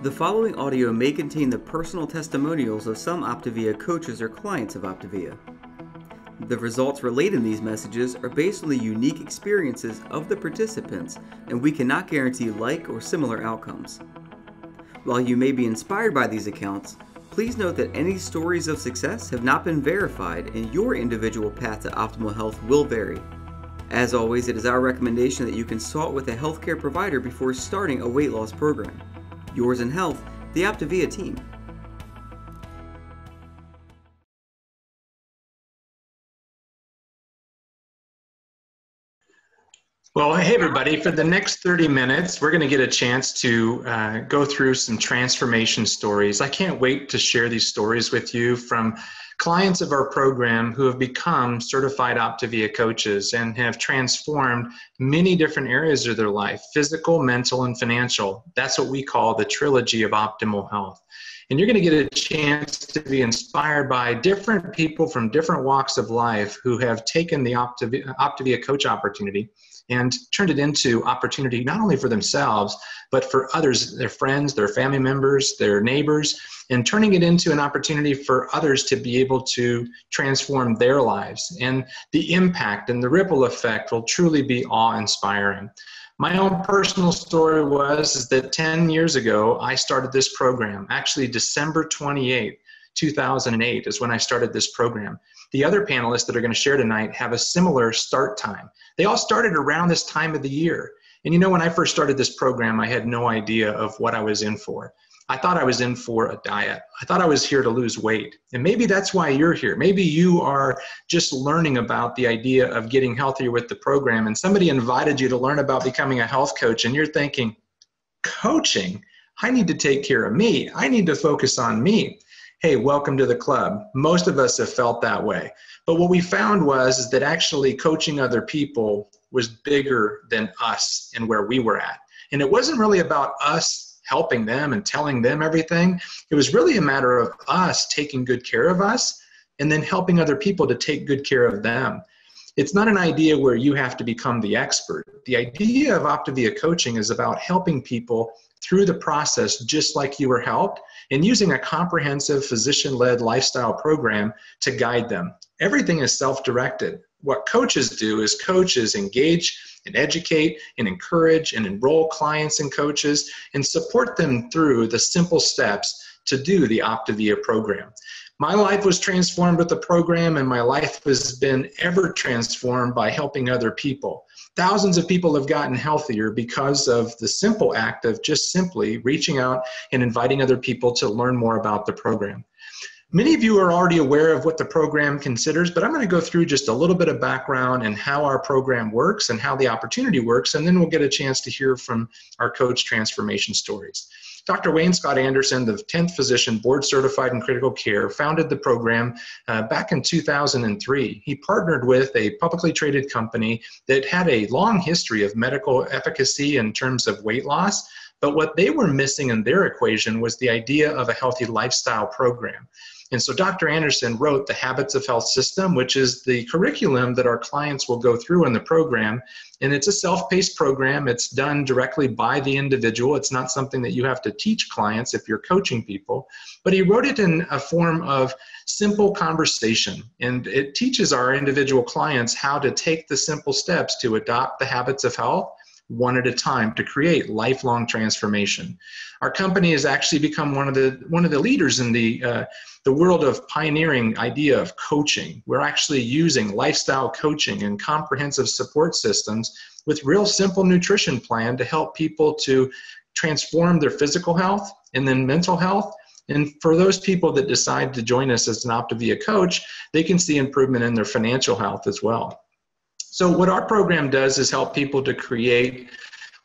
The following audio may contain the personal testimonials of some OPTAVIA coaches or clients of OPTAVIA. The results relayed in these messages are based on the unique experiences of the participants, and we cannot guarantee like or similar outcomes. While you may be inspired by these accounts, please note that any stories of success have not been verified and your individual path to optimal health will vary. As always, it is our recommendation that you consult with a healthcare provider before starting a weight loss program. Yours in health, the OPTAVIA team. Well, hey everybody, for the next 30 minutes, we're going to get a chance to go through some transformation stories. I can't wait to share these stories with you from clients of our program who have become certified OPTAVIA coaches and have transformed many different areas of their life, physical, mental, and financial. That's what we call the Trilogy of Optimal Health. And you're going to get a chance to be inspired by different people from different walks of life who have taken the OPTAVIA coach opportunity and turned it into opportunity not only for themselves, but for others, their friends, their family members, their neighbors, and turning it into an opportunity for others to be able to transform their lives. And the impact and the ripple effect will truly be awe-inspiring. My own personal story is that 10 years ago, I started this program. Actually, December 28, 2008 is when I started this program. The other panelists that are going to share tonight have a similar start time. They all started around this time of the year. And you know, when I first started this program, I had no idea of what I was in for. I thought I was in for a diet. I thought I was here to lose weight. And maybe that's why you're here. Maybe you are just learning about the idea of getting healthier with the program, and somebody invited you to learn about becoming a health coach, and you're thinking, coaching? I need to take care of me. I need to focus on me. Hey, welcome to the club. Most of us have felt that way. But what we found is that actually coaching other people was bigger than us and where we were at. And it wasn't really about us helping them and telling them everything. It was really a matter of us taking good care of us and then helping other people to take good care of them. It's not an idea where you have to become the expert. The idea of OPTAVIA coaching is about helping people through the process just like you were helped, and using a comprehensive physician-led lifestyle program to guide them. Everything is self-directed. What coaches do is coaches engage and educate and encourage and enroll clients and coaches and support them through the simple steps to do the OPTAVIA program. My life was transformed with the program, and my life has been ever transformed by helping other people. Thousands of people have gotten healthier because of the simple act of just simply reaching out and inviting other people to learn more about the program. Many of you are already aware of what the program considers, but I'm going to go through just a little bit of background and how our program works and how the opportunity works, and then we'll get a chance to hear from our coach transformation stories. Dr. Wayne Scott Anderson, the 10th physician board certified in critical care, founded the program back in 2003. He partnered with a publicly traded company that had a long history of medical efficacy in terms of weight loss, but what they were missing in their equation was the idea of a healthy lifestyle program. And so Dr. Anderson wrote the Habits of Health system, which is the curriculum that our clients will go through in the program. And it's a self-paced program. It's done directly by the individual. It's not something that you have to teach clients if you're coaching people. But he wrote it in a form of simple conversation. And it teaches our individual clients how to take the simple steps to adopt the habits of health one at a time to create lifelong transformation. Our company has actually become one of the leaders in the world of pioneering idea of coaching. We're actually using lifestyle coaching and comprehensive support systems with real simple nutrition plan to help people to transform their physical health and then mental health. And for those people that decide to join us as an OPTAVIA coach, they can see improvement in their financial health as well. So what our program does is help people to create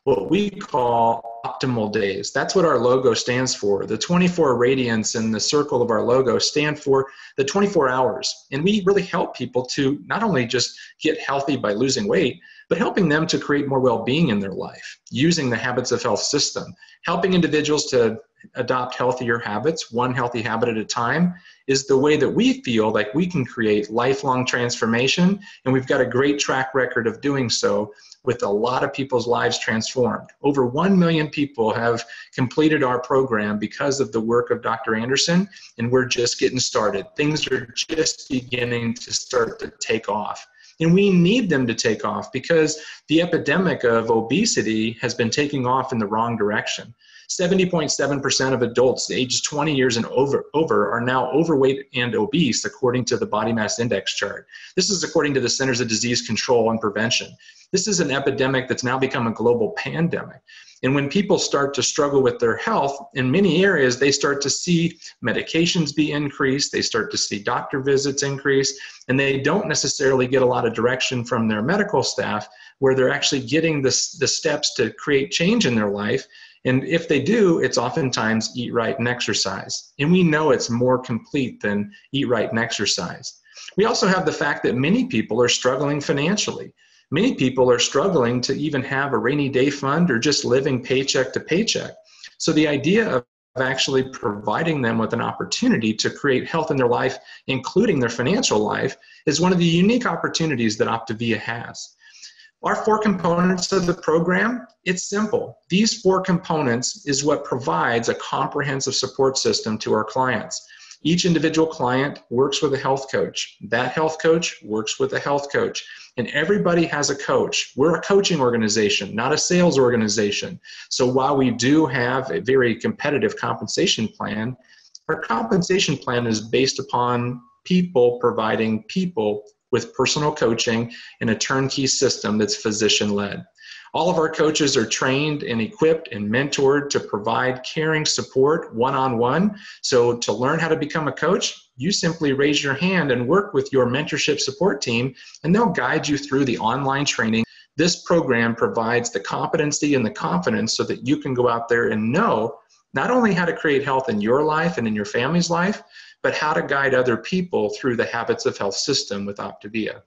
what we call optimal days. That's what our logo stands for. The 24 radiants in the circle of our logo stand for the 24 hours. And we really help people to not only just get healthy by losing weight, but helping them to create more well-being in their life using the Habits of Health system. Helping individuals to adopt healthier habits, one healthy habit at a time, is the way that we feel like we can create lifelong transformation, and we've got a great track record of doing so with a lot of people's lives transformed. Over 1 million people have completed our program because of the work of Dr. Anderson, and we're just getting started. Things are just beginning to start to take off. And we need them to take off because the epidemic of obesity has been taking off in the wrong direction. 70.7% of adults aged 20 years and over are now overweight and obese, according to the body mass index chart. This is according to the Centers of Disease Control and Prevention. This is an epidemic that's now become a global pandemic. And when people start to struggle with their health, in many areas, they start to see medications be increased, they start to see doctor visits increase, and they don't necessarily get a lot of direction from their medical staff where they're actually getting the steps to create change in their life. And if they do, it's oftentimes eat right and exercise. And we know it's more complete than eat right and exercise. We also have the fact that many people are struggling financially. Many people are struggling to even have a rainy day fund or just living paycheck to paycheck. So the idea of actually providing them with an opportunity to create health in their life, including their financial life, is one of the unique opportunities that OPTAVIA has. Our 4 components of the program, it's simple. These 4 components is what provides a comprehensive support system to our clients. Each individual client works with a health coach. That health coach works with a health coach. And everybody has a coach. We're a coaching organization, not a sales organization. So while we do have a very competitive compensation plan, our compensation plan is based upon people providing people with personal coaching in a turnkey system that's physician-led. All of our coaches are trained and equipped and mentored to provide caring support one-on-one. So to learn how to become a coach, you simply raise your hand and work with your mentorship support team, and they'll guide you through the online training. This program provides the competency and the confidence so that you can go out there and know not only how to create health in your life and in your family's life, but how to guide other people through the Habits of Health system with OPTAVIA.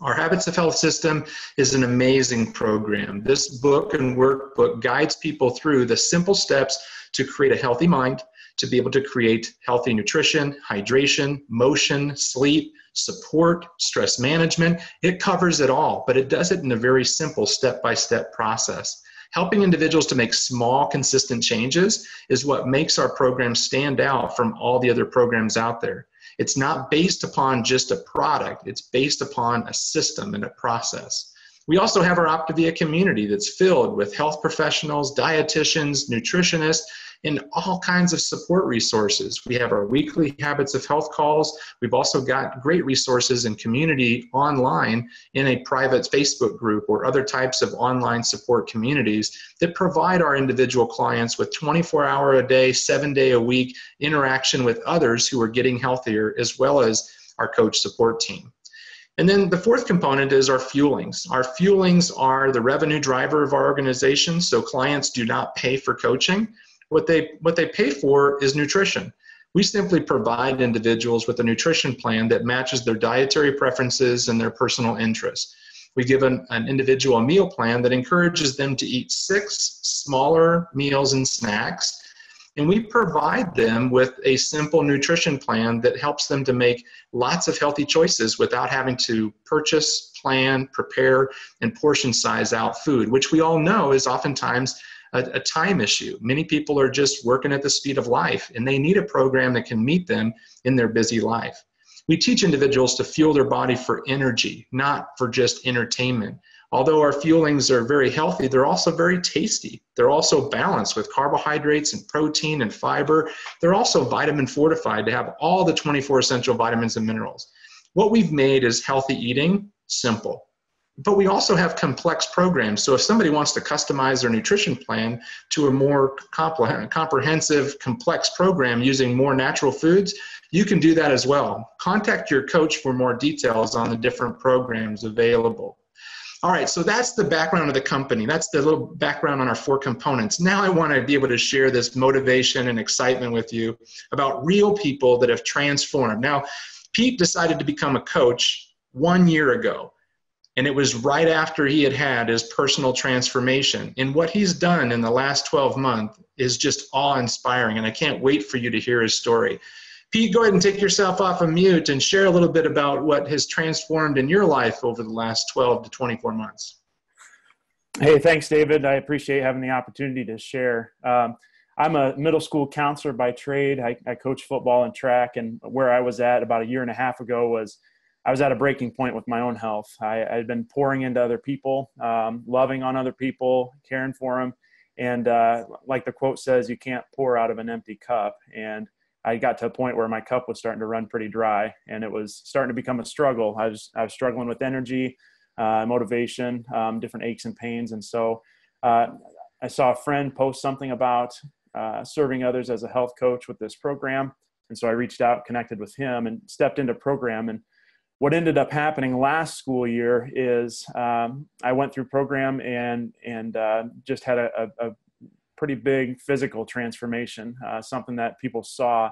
Our Habits of Health system is an amazing program. This book and workbook guides people through the simple steps to create a healthy mind, to be able to create healthy nutrition, hydration, motion, sleep, support, stress management. It covers it all, but it does it in a very simple step-by-step process. Helping individuals to make small, consistent changes is what makes our program stand out from all the other programs out there. It's not based upon just a product. It's based upon a system and a process. We also have our OPTAVIA community that's filled with health professionals, dietitians, nutritionists, and all kinds of support resources. We have our weekly Habits of Health calls. We've also got great resources and community online in a private Facebook group or other types of online support communities that provide our individual clients with 24-hour-a-day, 7-day-a-week interaction with others who are getting healthier, as well as our coach support team. And then the 4th component is our Fuelings. Our Fuelings are the revenue driver of our organization, so clients do not pay for coaching. What they pay for is nutrition. We simply provide individuals with a nutrition plan that matches their dietary preferences and their personal interests. We give an individual a meal plan that encourages them to eat 6 smaller meals and snacks, and we provide them with a simple nutrition plan that helps them to make lots of healthy choices without having to purchase, plan, prepare, and portion size out food, which we all know is oftentimes a time issue. Many people are just working at the speed of life, and they need a program that can meet them in their busy life. We teach individuals to fuel their body for energy, not for just entertainment. Although our Fuelings are very healthy, they're also very tasty. They're also balanced with carbohydrates and protein and fiber. They're also vitamin fortified to have all the 24 essential vitamins and minerals. What we've made is healthy eating simple. But we also have complex programs. So if somebody wants to customize their nutrition plan to a more comprehensive, complex program using more natural foods, you can do that as well. Contact your coach for more details on the different programs available. All right, so that's the background of the company. That's the little background on our 4 components. Now I want to be able to share this motivation and excitement with you about real people that have transformed. Now, Pete decided to become a coach 1 year ago. And it was right after he had his personal transformation. And what he's done in the last 12 months is just awe-inspiring. And I can't wait for you to hear his story. Pete, go ahead and take yourself off of mute and share a little bit about what has transformed in your life over the last 12 to 24 months. Hey, thanks, David. I appreciate having the opportunity to share. I'm a middle school counselor by trade. I coach football and track, and where I was at about a year and a half ago was I was at a breaking point with my own health. I had been pouring into other people, loving on other people, caring for them. And like the quote says, you can't pour out of an empty cup. And I got to a point where my cup was starting to run pretty dry, and it was starting to become a struggle. I was struggling with energy, motivation, different aches and pains. And so I saw a friend post something about serving others as a health coach with this program. And so I reached out, connected with him, and stepped into program. And what ended up happening last school year is I went through program and just had a pretty big physical transformation, something that people saw,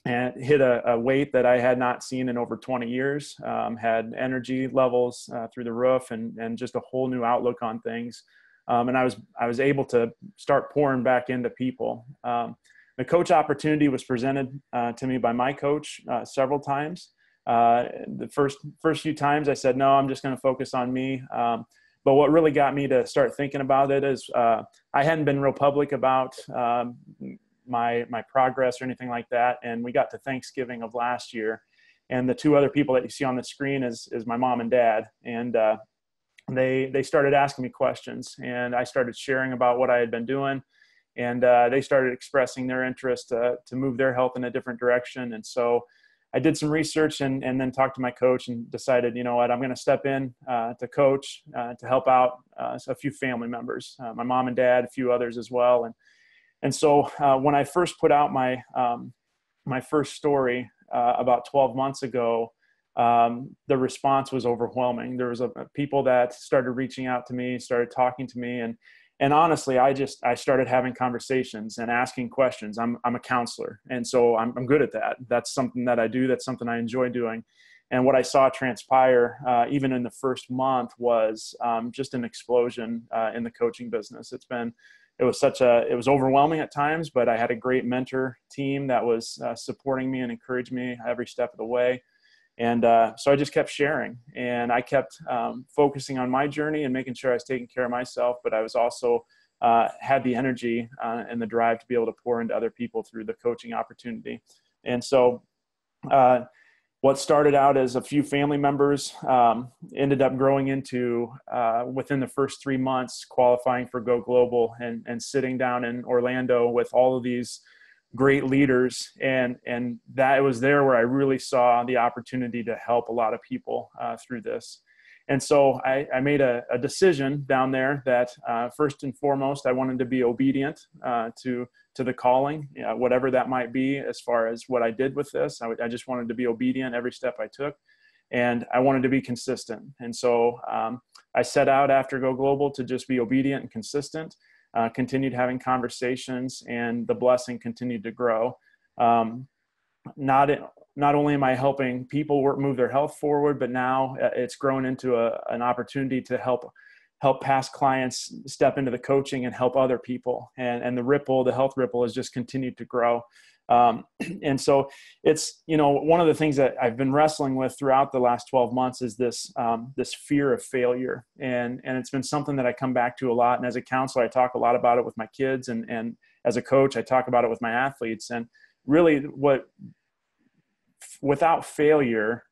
and hit a weight that I had not seen in over 20 years, had energy levels through the roof, and just a whole new outlook on things. And I was able to start pouring back into people. The coach opportunity was presented to me by my coach several times. The first few times I said, no, I'm just going to focus on me. But what really got me to start thinking about it is I hadn't been real public about my progress or anything like that. And we got to Thanksgiving of last year, and the two other people that you see on the screen is my mom and dad. And they started asking me questions, and I started sharing about what I had been doing. And they started expressing their interest to move their health in a different direction. And so I did some research and then talked to my coach and decided, you know what, I'm going to step in to coach, to help out a few family members, my mom and dad, a few others as well. And so when I first put out my first story about 12 months ago, the response was overwhelming. There was people that started reaching out to me, started talking to me, and honestly, I started having conversations and asking questions. I'm a counselor, and so I'm good at that. That's something that I do. That's something I enjoy doing. And what I saw transpire, even in the first month, was just an explosion in the coaching business. It was overwhelming at times, but I had a great mentor team that was supporting me and encouraging me every step of the way. And so I just kept sharing, and I kept focusing on my journey and making sure I was taking care of myself, but I was also had the energy and the drive to be able to pour into other people through the coaching opportunity. And so what started out as a few family members ended up growing into, within the first 3 months, qualifying for Go Global and sitting down in Orlando with all of these great leaders. And that it was there where I really saw the opportunity to help a lot of people through this. And so I made a decision down there that first and foremost, I wanted to be obedient to the calling, whatever that might be, as far as what I did with this. I just wanted to be obedient every step I took, and I wanted to be consistent. And so I set out after Go Global to just be obedient and consistent, continued having conversations, and the blessing continued to grow. Not only am I helping people move their health forward, but now it's grown into an opportunity to help past clients step into the coaching and help other people. And the health ripple has just continued to grow. And so it's, one of the things that I've been wrestling with throughout the last 12 months is this fear of failure. And it's been something that I come back to a lot. And as a counselor, I talk a lot about it with my kids. And as a coach, I talk about it with my athletes. And really without failure,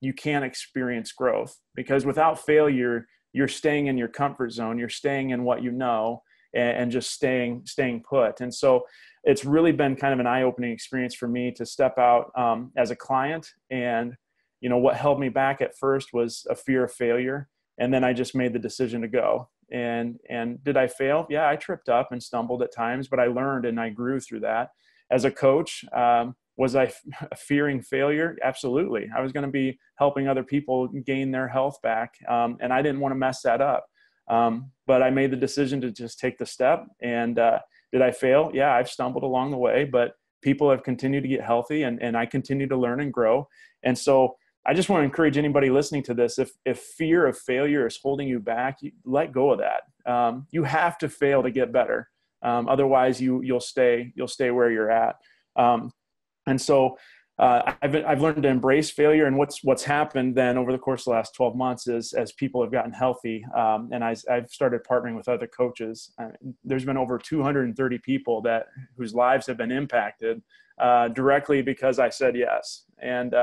you can't experience growth, because without failure, you're staying in your comfort zone. You're staying in what you know, and just staying put. And so it's really been kind of an eye-opening experience for me to step out as a client. And, what held me back at first was a fear of failure. And then I just made the decision to go. And did I fail? Yeah, I tripped up and stumbled at times, but I learned and I grew through that. As a coach, was I fearing failure? Absolutely. I was going to be helping other people gain their health back. And I didn't want to mess that up. But I made the decision to just take the step. And did I fail? Yeah, I've stumbled along the way, but people have continued to get healthy, and I continue to learn and grow. And so I just want to encourage anybody listening to this, if fear of failure is holding you back, let go of that. You have to fail to get better. Otherwise you'll stay where you're at. And so I've learned to embrace failure. And what's happened then over the course of the last 12 months is, as people have gotten healthy, and I've started partnering with other coaches, there's been over 230 people whose lives have been impacted directly because I said yes. And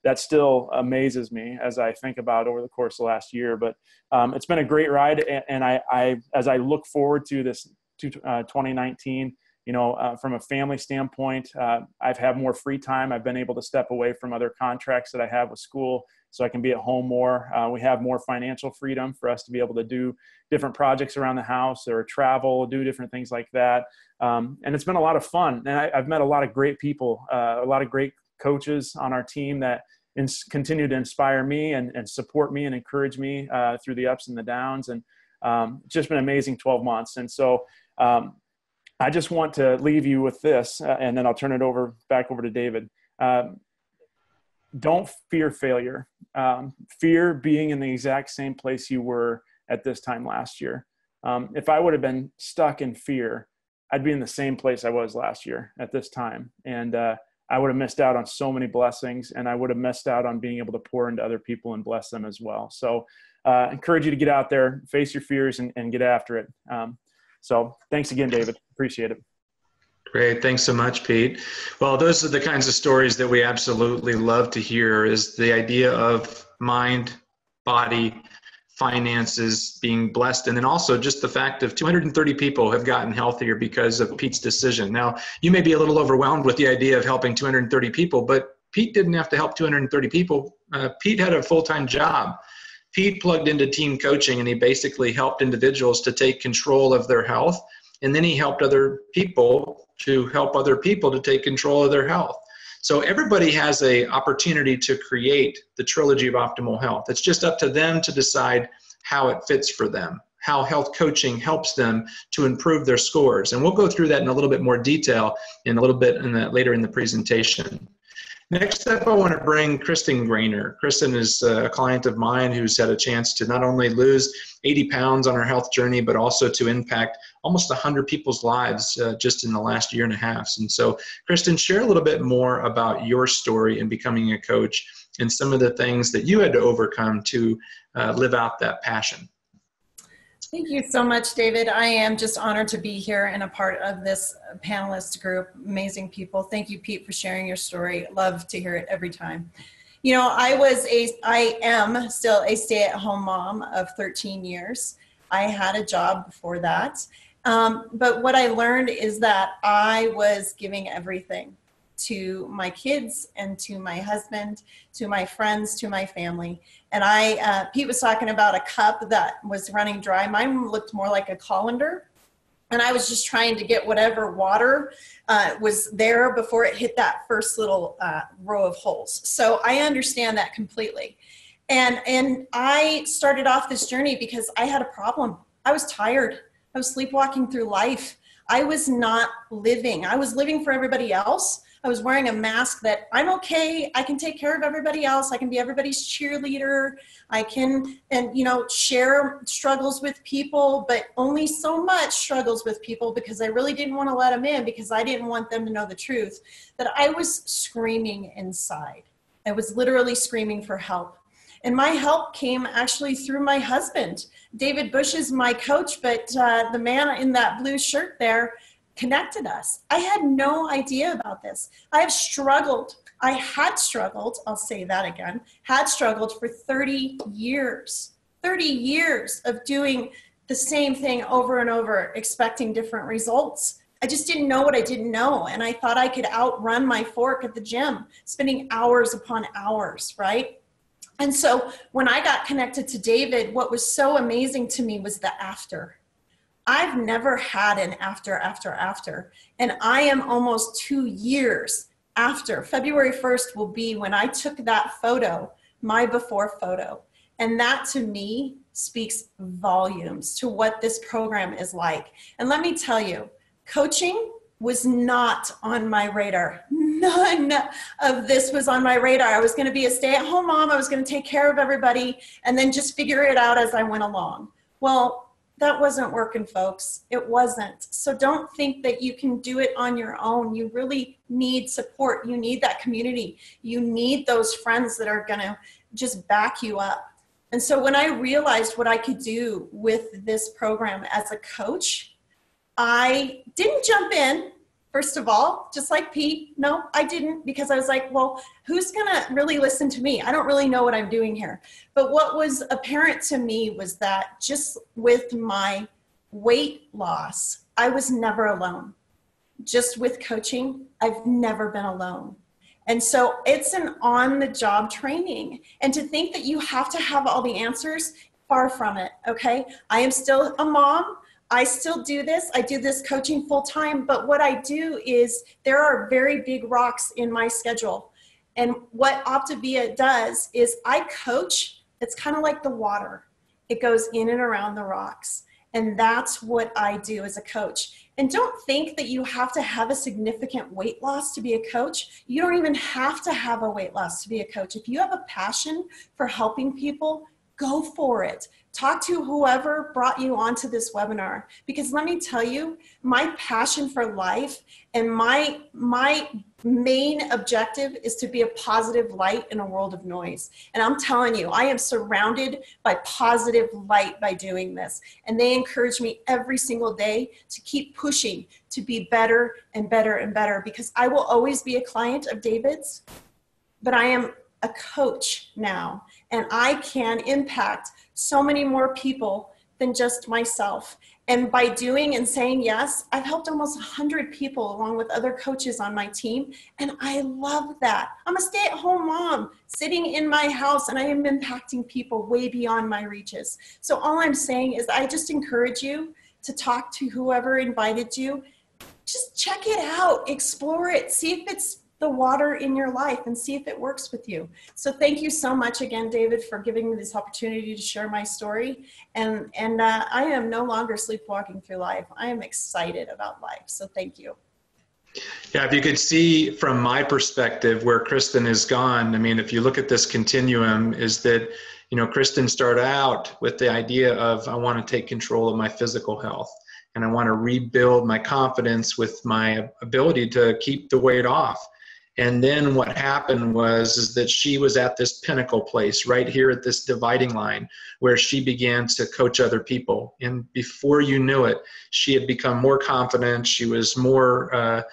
that still amazes me as I think about over the course of the last year. But it's been a great ride. And as I look forward to this 2019, from a family standpoint, I've had more free time. I've been able to step away from other contracts that I have with school so I can be at home more. We have more financial freedom for us to be able to do different projects around the house or travel, do different things like that. And it's been a lot of fun. And I've met a lot of great people, a lot of great coaches on our team that continue to inspire me and support me and encourage me through the ups and the downs. And it's just been an amazing 12 months. And so I just want to leave you with this, and then I'll turn it back over to David. Don't fear failure. Fear being in the exact same place you were at this time last year. If I would have been stuck in fear, I'd be in the same place I was last year at this time. And I would have missed out on so many blessings, and I would have missed out on being able to pour into other people and bless them as well. So I encourage you to get out there, face your fears, and get after it. So thanks again, David. Appreciate it. Great. Thanks so much, Pete. Well, those are the kinds of stories that we absolutely love to hear, is the idea of mind, body, finances being blessed. And then also just the fact of 230 people have gotten healthier because of Pete's decision. Now, you may be a little overwhelmed with the idea of helping 230 people, but Pete didn't have to help 230 people. Pete had a full-time job. Pete plugged into team coaching, and he basically helped individuals to take control of their health. And then he helped other people to help other people to take control of their health. So everybody has an opportunity to create the trilogy of optimal health. It's just up to them to decide how it fits for them, how health coaching helps them to improve their scores. And we'll go through that in a little bit more detail in a little bit later in the presentation. Next up, I want to bring Kristin Grayner. Kristin is a client of mine who's had a chance to not only lose 80 pounds on her health journey, but also to impact almost 100 people's lives just in the last year and a half. And so, Kristin, share a little bit more about your story in becoming a coach and some of the things that you had to overcome to live out that passion. Thank you so much, David. I am just honored to be here and a part of this panelist group. Amazing people. Thank you, Pete, for sharing your story. Love to hear it every time. You know, I am still a stay-at-home mom of 13 years. I had a job before that. But what I learned is that I was giving everything to my kids and to my husband, to my friends, to my family. And Pete was talking about a cup that was running dry. Mine looked more like a colander. And I was just trying to get whatever water was there before it hit that first little row of holes. So I understand that completely. And I started off this journey because I had a problem. I was tired. I was sleepwalking through life. I was not living. I was living for everybody else. I was wearing a mask that I'm okay. I can take care of everybody else. I can be everybody's cheerleader. I can, share struggles with people, but only so much struggles with people because I really didn't want to let them in because I didn't want them to know the truth, that I was screaming inside. I was literally screaming for help. And my help came actually through my husband. David Bush is my coach, but the man in that blue shirt there connected us. I had no idea about this. I had struggled, I'll say that again, had struggled for 30 years of doing the same thing over and over, expecting different results. I just didn't know what I didn't know. And I thought I could outrun my fork at the gym, spending hours upon hours, right? And so when I got connected to David, what was so amazing to me was the after. I've never had an after. And I am almost 2 years after. February 1st will be when I took that photo, my before photo. And that to me speaks volumes to what this program is like. And let me tell you, coaching was not on my radar. None of this was on my radar. I was going to be a stay-at-home mom. I was going to take care of everybody and then just figure it out as I went along. Well, that wasn't working, folks. It wasn't. So don't think that you can do it on your own. You really need support. You need that community. You need those friends that are going to just back you up. And so when I realized what I could do with this program as a coach, I didn't jump in, first of all, just like Pete. No, I didn't, because I was like, well, who's going to really listen to me? I don't really know what I'm doing here. But what was apparent to me was that just with my weight loss, I was never alone. Just with coaching, I've never been alone. And so it's an on-the-job training. And to think that you have to have all the answers, far from it, okay? I am still a mom. I still do this. I do this coaching full time. But what I do is there are very big rocks in my schedule. And what OPTAVIA does is I coach. It's kind of like the water. It goes in and around the rocks. And that's what I do as a coach. And don't think that you have to have a significant weight loss to be a coach. You don't even have to have a weight loss to be a coach. If you have a passion for helping people, go for it. Talk to whoever brought you onto this webinar, because let me tell you, my passion for life and my main objective is to be a positive light in a world of noise. And I'm telling you, I am surrounded by positive light by doing this. And they encourage me every single day to keep pushing, to be better and better and better, because I will always be a client of David's, but I am a coach now, and I can impact so many more people than just myself. And by doing and saying yes, I've helped almost 100 people along with other coaches on my team. And I love that. I'm a stay-at-home mom sitting in my house, and I am impacting people way beyond my reaches. So all I'm saying is I just encourage you to talk to whoever invited you. Just check it out, explore it, see if it's the water in your life, and see if it works with you. So thank you so much again, David, for giving me this opportunity to share my story. And I am no longer sleepwalking through life. I am excited about life. So thank you. Yeah, if you could see from my perspective where Kristin has gone, I mean, if you look at this continuum, is that, you know, Kristin started out with the idea of, I want to take control of my physical health, and I want to rebuild my confidence with my ability to keep the weight off. And then what happened is that she was at this pinnacle place right here at this dividing line where she began to coach other people. And before you knew it, she had become more confident. She was more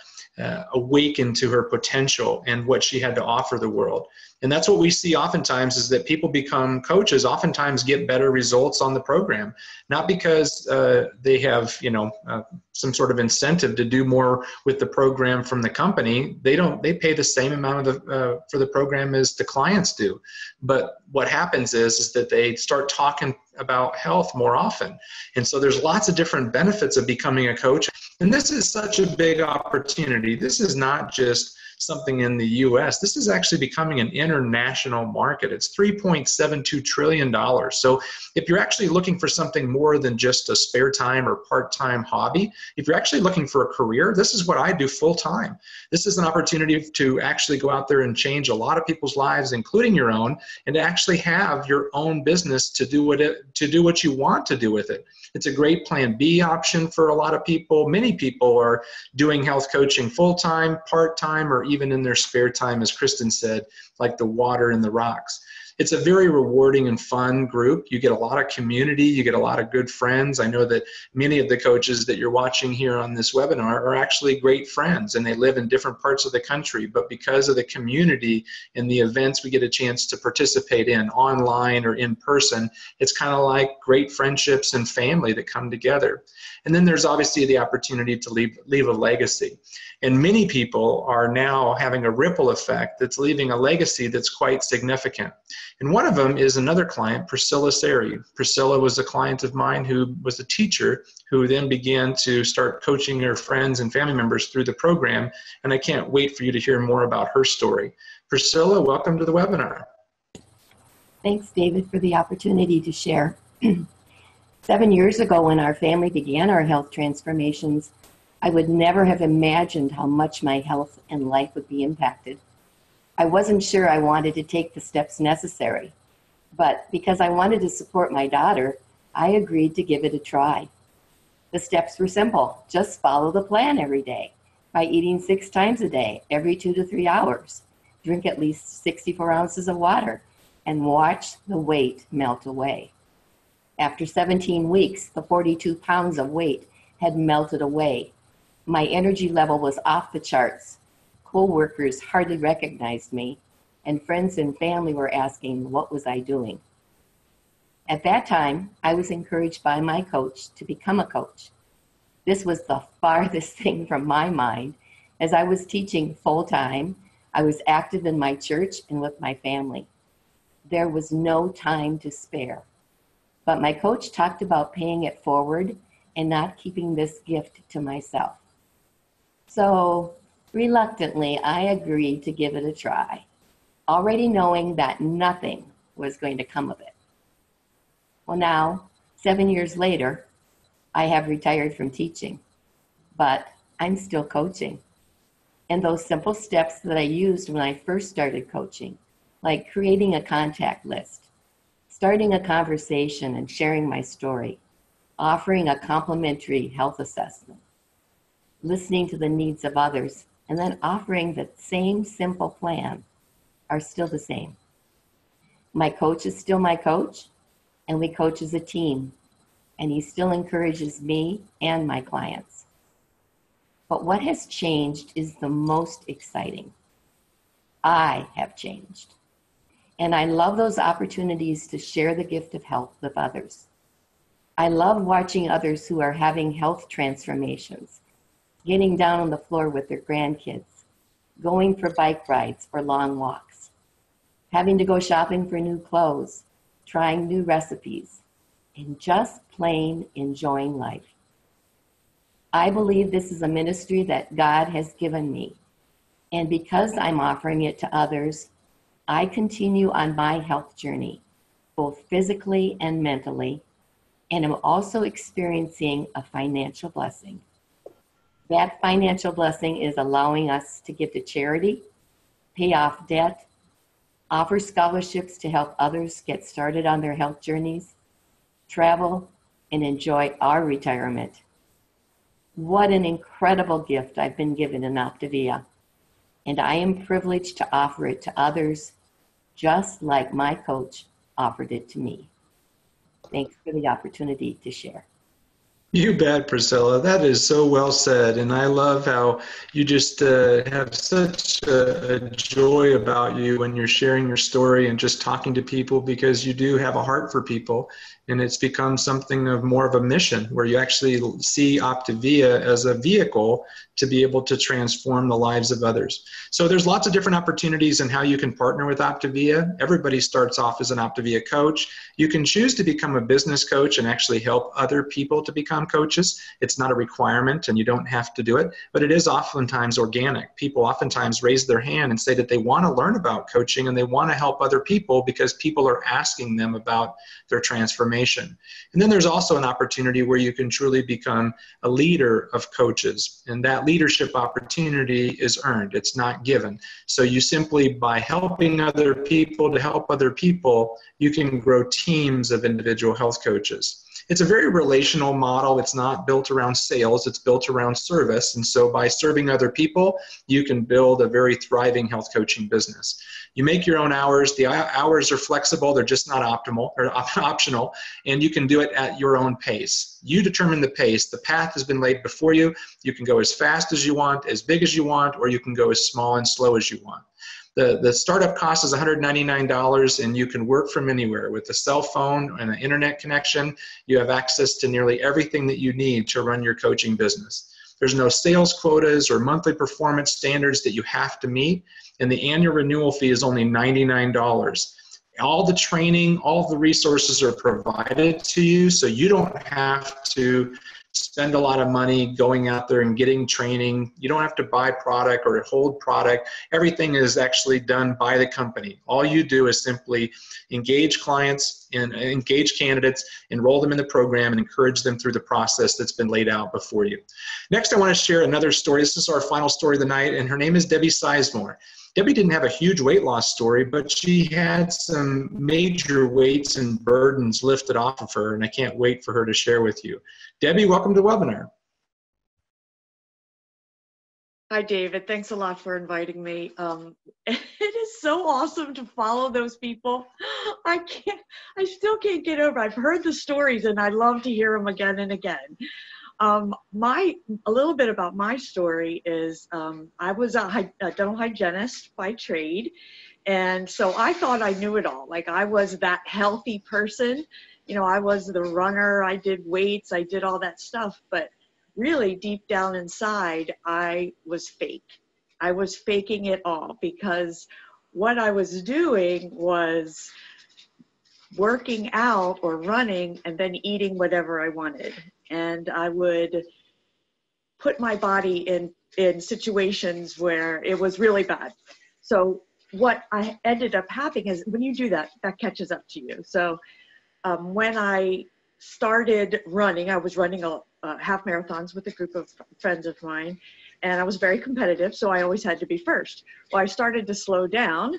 awakened to her potential and what she had to offer the world. And that's what we see oftentimes, is that people become coaches, oftentimes get better results on the program, not because they have, you know, some sort of incentive to do more with the program from the company. They pay the same amount for the program as the clients do. But what happens is that they start talking about health more often. And so there's lots of different benefits of becoming a coach. And this is such a big opportunity. This is not just something in the US. This is actually becoming an international market. It's $3.72 trillion. So if you're actually looking for something more than just a spare time or part-time hobby, if you're actually looking for a career, this is what I do full time. This is an opportunity to actually go out there and change a lot of people's lives, including your own, and to actually have your own business to do what you want to do with it. It's a great plan B option for a lot of people. Many people are doing health coaching full-time, part-time, or even in their spare time, as Kristin said, like the water in the rocks. It's a very rewarding and fun group. You get a lot of community. You get a lot of good friends. I know that many of the coaches that you're watching here on this webinar are actually great friends, and they live in different parts of the country. But because of the community and the events we get a chance to participate in online or in person, it's kind of like great friendships and family that come together. And then there's obviously the opportunity to leave a legacy. And many people are now having a ripple effect that's leaving a legacy that's quite significant. And one of them is another client, Priscilla Saari. Priscilla was a client of mine who was a teacher who then began to start coaching her friends and family members through the program. And I can't wait for you to hear more about her story. Priscilla, welcome to the webinar. Thanks, David, for the opportunity to share. 7 years ago, when our family began our health transformations, I would never have imagined how much my health and life would be impacted. I wasn't sure I wanted to take the steps necessary, but because I wanted to support my daughter, I agreed to give it a try. The steps were simple. Just follow the plan every day by eating 6 times a day, every 2 to 3 hours. Drink at least 64 ounces of water and watch the weight melt away. After 17 weeks, the 42 pounds of weight had melted away. My energy level was off the charts. Co-workers hardly recognized me, and friends and family were asking, what was I doing? At that time, I was encouraged by my coach to become a coach. This was the farthest thing from my mind, as I was teaching full-time. I was active in my church and with my family. There was no time to spare. But my coach talked about paying it forward and not keeping this gift to myself. So, reluctantly, I agreed to give it a try, already knowing that nothing was going to come of it. Well, now, 7 years later, I have retired from teaching, but I'm still coaching. And those simple steps that I used when I first started coaching, like creating a contact list, starting a conversation and sharing my story, offering a complimentary health assessment, listening to the needs of others, and then offering the same simple plan, are still the same. My coach is still my coach, and we coach as a team, and he still encourages me and my clients. But what has changed is the most exciting. I have changed. And I love those opportunities to share the gift of health with others. I love watching others who are having health transformations, getting down on the floor with their grandkids, going for bike rides or long walks, having to go shopping for new clothes, trying new recipes, and just plain enjoying life. I believe this is a ministry that God has given me. And because I'm offering it to others, I continue on my health journey, both physically and mentally, and I'm also experiencing a financial blessing. That financial blessing is allowing us to give to charity, pay off debt, offer scholarships to help others get started on their health journeys, travel, and enjoy our retirement. What an incredible gift I've been given in OPTAVIA, and I am privileged to offer it to others just like my coach offered it to me. Thanks for the opportunity to share. You bet, Priscilla. That is so well said. And I love how you just have such a joy about you when you're sharing your story and just talking to people, because you do have a heart for people. And it's become something of more of a mission where you actually see OPTAVIA as a vehicle to be able to transform the lives of others. So there's lots of different opportunities in how you can partner with OPTAVIA. Everybody starts off as an OPTAVIA coach. You can choose to become a business coach and actually help other people to become coaches. It's not a requirement and you don't have to do it, but it is oftentimes organic. People oftentimes raise their hand and say that they want to learn about coaching and they want to help other people because people are asking them about their transformation. And then there's also an opportunity where you can truly become a leader of coaches, and that leadership opportunity is earned. It's not given. So you simply, by helping other people to help other people, you can grow teams of individual health coaches. It's a very relational model. It's not built around sales. It's built around service. And so by serving other people, you can build a very thriving health coaching business. You make your own hours. The hours are flexible. They're just not optimal or optional. And you can do it at your own pace. You determine the pace. The path has been laid before you. You can go as fast as you want, as big as you want, or you can go as small and slow as you want. The startup cost is $199, and you can work from anywhere. With a cell phone and an internet connection, you have access to nearly everything that you need to run your coaching business. There's no sales quotas or monthly performance standards that you have to meet, and the annual renewal fee is only $99. All the training, all the resources are provided to you, so you don't have to spend a lot of money going out there and getting training. You don't have to buy product or hold product. Everything is actually done by the company. All you do is simply engage clients and engage candidates, enroll them in the program, and encourage them through the process that's been laid out before you. Next, I want to share another story. This is our final story of the night, and her name is Debbie Sizemore. Debbie didn't have a huge weight loss story, but she had some major weights and burdens lifted off of her, and I can't wait for her to share with you. Debbie, welcome to the webinar. Hi, David. Thanks a lot for inviting me. It is so awesome to follow those people. I still can't get over. I've heard the stories and I love to hear them again and again. A little bit about my story is I was a dental hygienist by trade. And so I thought I knew it all. Like I was that healthy person. You know, I was the runner. I did weights. I did all that stuff. But really deep down inside, I was fake. I was faking it all because what I was doing was working out or running and then eating whatever I wanted. And I would put my body in situations where it was really bad. So what I ended up having is when you do that, that catches up to you. So when I started running, I was running half marathons with a group of friends of mine, and I was very competitive, so I always had to be first. Well, I started to slow down,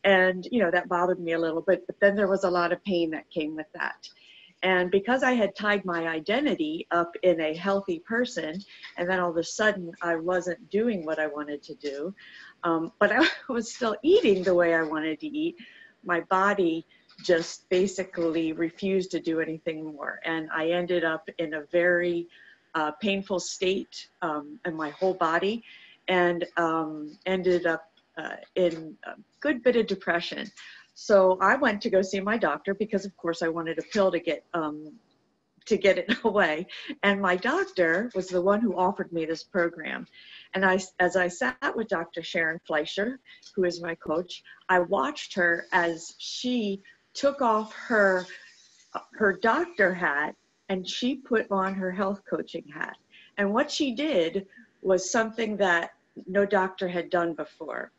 and you know that bothered me a little bit, but then there was a lot of pain that came with that. And because I had tied my identity up in a healthy person, and then all of a sudden I wasn't doing what I wanted to do, but I was still eating the way I wanted to eat, my body just basically refused to do anything more. And I ended up in a very painful state in my whole body, and ended up in a good bit of depression. So I went to go see my doctor because of course I wanted a pill to get it away. And my doctor was the one who offered me this program. And as I sat with Dr. Sharon Fleischer, who is my coach, I watched her as she took off her doctor hat and she put on her health coaching hat. And what she did was something that no doctor had done before.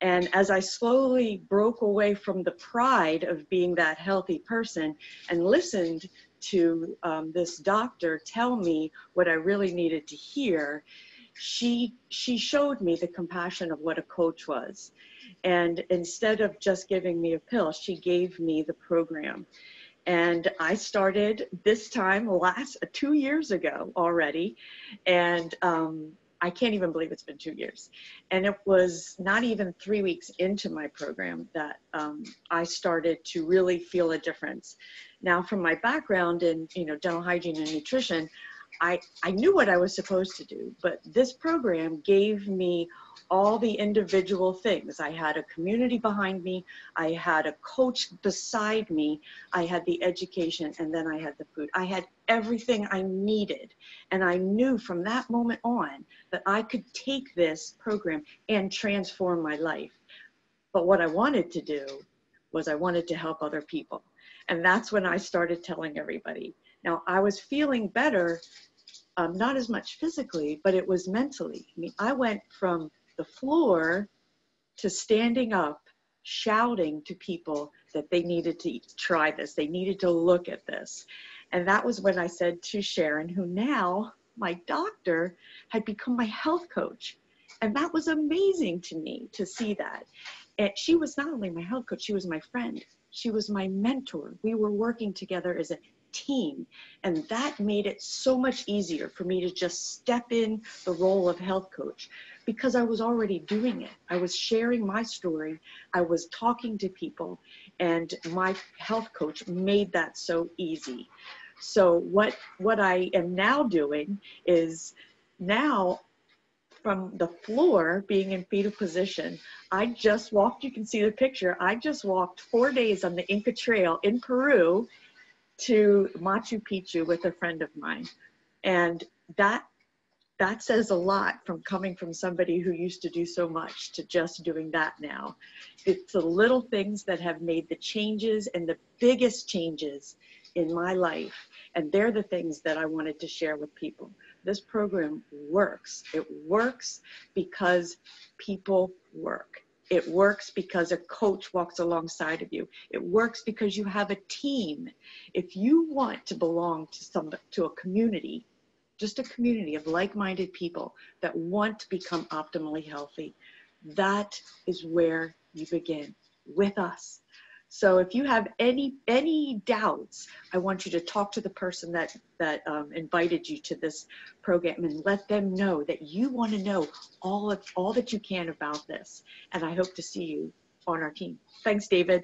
And as I slowly broke away from the pride of being that healthy person and listened to this doctor tell me what I really needed to hear, she showed me the compassion of what a coach was. And instead of just giving me a pill, she gave me the program. And I started this time 2 years ago already. And I can't even believe it's been 2 years. And it was not even 3 weeks into my program that I started to really feel a difference. Now, from my background in dental hygiene and nutrition, I knew what I was supposed to do, but this program gave me all the individual things. I had a community behind me, I had a coach beside me, I had the education, and then I had the food. I had everything I needed. And I knew from that moment on that I could take this program and transform my life. But what I wanted to do was I wanted to help other people. And that's when I started telling everybody. Now, I was feeling better, not as much physically, but it was mentally. I mean, I went from the floor to standing up, shouting to people that they needed to try this. They needed to look at this. And that was when I said to Sharon, who now, my doctor, had become my health coach. And that was amazing to me to see that. And she was not only my health coach, she was my friend. She was my mentor. We were working together as a team. And that made it so much easier for me to just step in the role of health coach because I was already doing it. I was sharing my story. I was talking to people, and my health coach made that so easy. So what I am now doing is now from the floor, being in fetal position, I just walked, you can see the picture, I just walked 4 days on the Inca Trail in Peru to Machu Picchu with a friend of mine. And that says a lot from coming from somebody who used to do so much to just doing that now. It's the little things that have made the changes and the biggest changes in my life. And they're the things that I wanted to share with people. This program works. It works because people work. It works because a coach walks alongside of you. It works because you have a team. If you want to belong to a community, just a community of like-minded people that want to become optimally healthy, that is where you begin, with us. So if you have any doubts, I want you to talk to the person that invited you to this program and let them know that you want to know all that you can about this. And I hope to see you on our team. Thanks, David.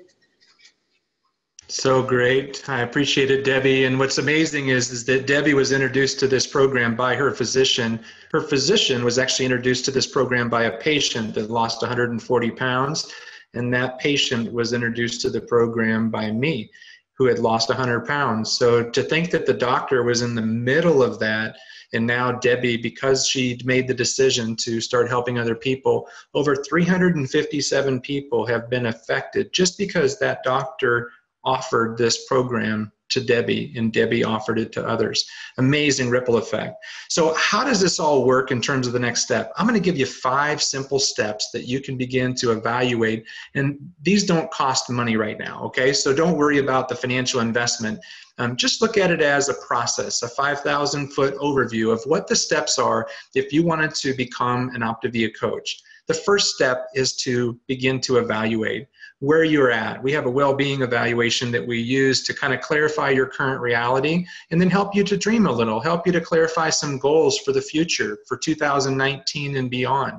So great. I appreciate it, Debbie. And what's amazing is that Debbie was introduced to this program by her physician. Her physician was actually introduced to this program by a patient that lost 140 pounds. And that patient was introduced to the program by me, who had lost 100 pounds. So to think that the doctor was in the middle of that, and now Debbie, because she made the decision to start helping other people, over 357 people have been affected just because that doctor offered this program to Debbie, and Debbie offered it to others. Amazing ripple effect. So how does this all work in terms of the next step? I'm going to give you 5 simple steps that you can begin to evaluate, and these don't cost money right now, okay? So don't worry about the financial investment. Just look at it as a process, a 5,000-foot overview of what the steps are if you wanted to become an OPTAVIA coach. The first step is to begin to evaluate where you're at. We have a well-being evaluation that we use to kind of clarify your current reality and then help you to dream a little, help you to clarify some goals for the future, for 2019 and beyond.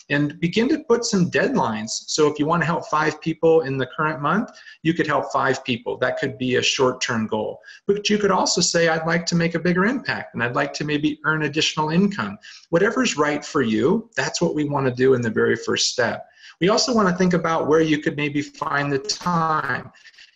And begin to put some deadlines. So if you want to help 5 people in the current month, you could help 5 people. That could be a short-term goal. But you could also say, I'd like to make a bigger impact, and I'd like to maybe earn additional income. Whatever's right for you, that's what we want to do in the very first step. We also want to think about where you could maybe find the time.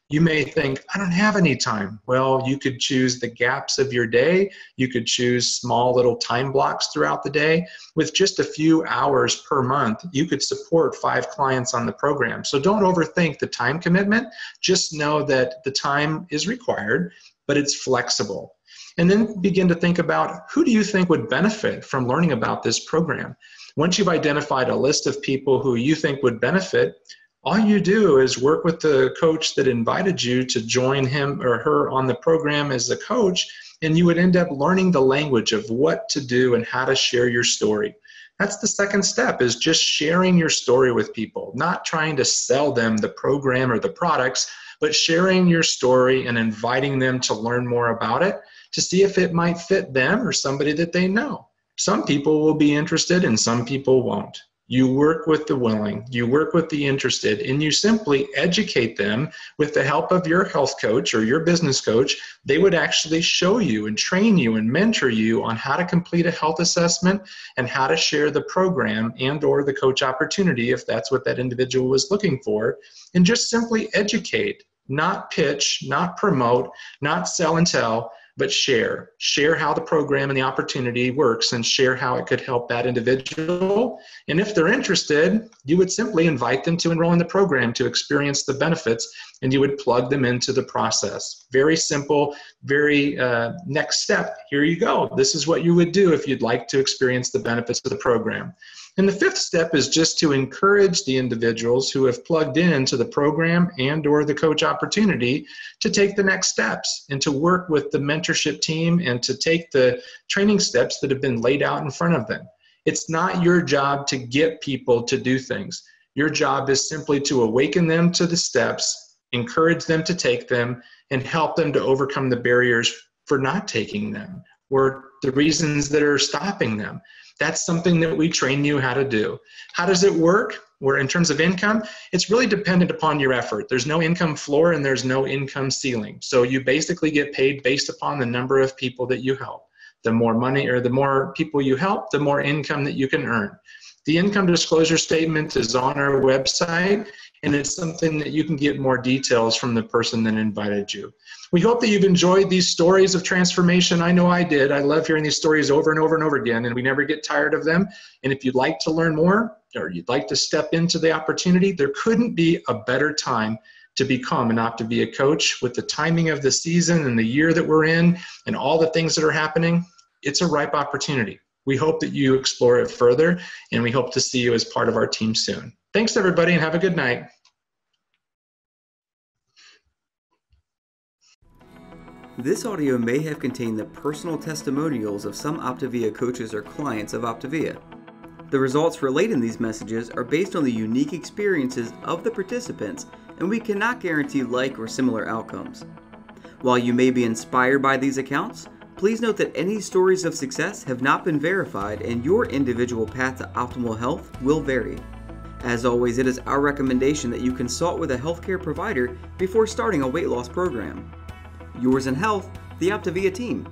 You may think, I don't have any time. Well, you could choose the gaps of your day. You could choose small little time blocks throughout the day. With just a few hours per month, you could support 5 clients on the program. So don't overthink the time commitment. Just know that the time is required, but it's flexible. And then begin to think about, who do you think would benefit from learning about this program? Once you've identified a list of people who you think would benefit, all you do is work with the coach that invited you to join him or her on the program as a coach, and you would end up learning the language of what to do and how to share your story. That's the second step, is just sharing your story with people, not trying to sell them the program or the products, but sharing your story and inviting them to learn more about it to see if it might fit them or somebody that they know. Some people will be interested and some people won't. You work with the willing, you work with the interested, and you simply educate them with the help of your health coach or your business coach. They would actually show you and train you and mentor you on how to complete a health assessment and how to share the program and or the coach opportunity if that's what that individual was looking for. And just simply educate, not pitch, not promote, not sell and tell, but share. Share how the program and the opportunity works and share how it could help that individual. And if they're interested, you would simply invite them to enroll in the program to experience the benefits, and you would plug them into the process. Very simple, very next step. Here you go. This is what you would do if you'd like to experience the benefits of the program. And the 5th step is just to encourage the individuals who have plugged into the program and or the coach opportunity to take the next steps and to work with the mentorship team and to take the training steps that have been laid out in front of them. It's not your job to get people to do things. Your job is simply to awaken them to the steps, encourage them to take them, and help them to overcome the barriers for not taking them or the reasons that are stopping them. That's something that we train you how to do. How does it work? Where in terms of income, it's really dependent upon your effort. There's no income floor and there's no income ceiling. So you basically get paid based upon the number of people that you help. The more money or the more people you help, the more income that you can earn. The income disclosure statement is on our website, and it's something that you can get more details from the person that invited you. We hope that you've enjoyed these stories of transformation. I know I did. I love hearing these stories over and over and over again, and we never get tired of them. And if you'd like to learn more, or you'd like to step into the opportunity, there couldn't be a better time to become an OPTAVIA coach. With the timing of the season and the year that we're in and all the things that are happening, it's a ripe opportunity. We hope that you explore it further, and we hope to see you as part of our team soon. Thanks, everybody, and have a good night. This audio may have contained the personal testimonials of some OPTAVIA coaches or clients of OPTAVIA. The results relayed in these messages are based on the unique experiences of the participants, and we cannot guarantee like or similar outcomes. While you may be inspired by these accounts, please note that any stories of success have not been verified and your individual path to optimal health will vary. As always, it is our recommendation that you consult with a healthcare provider before starting a weight loss program. Yours in health, the OPTAVIA team.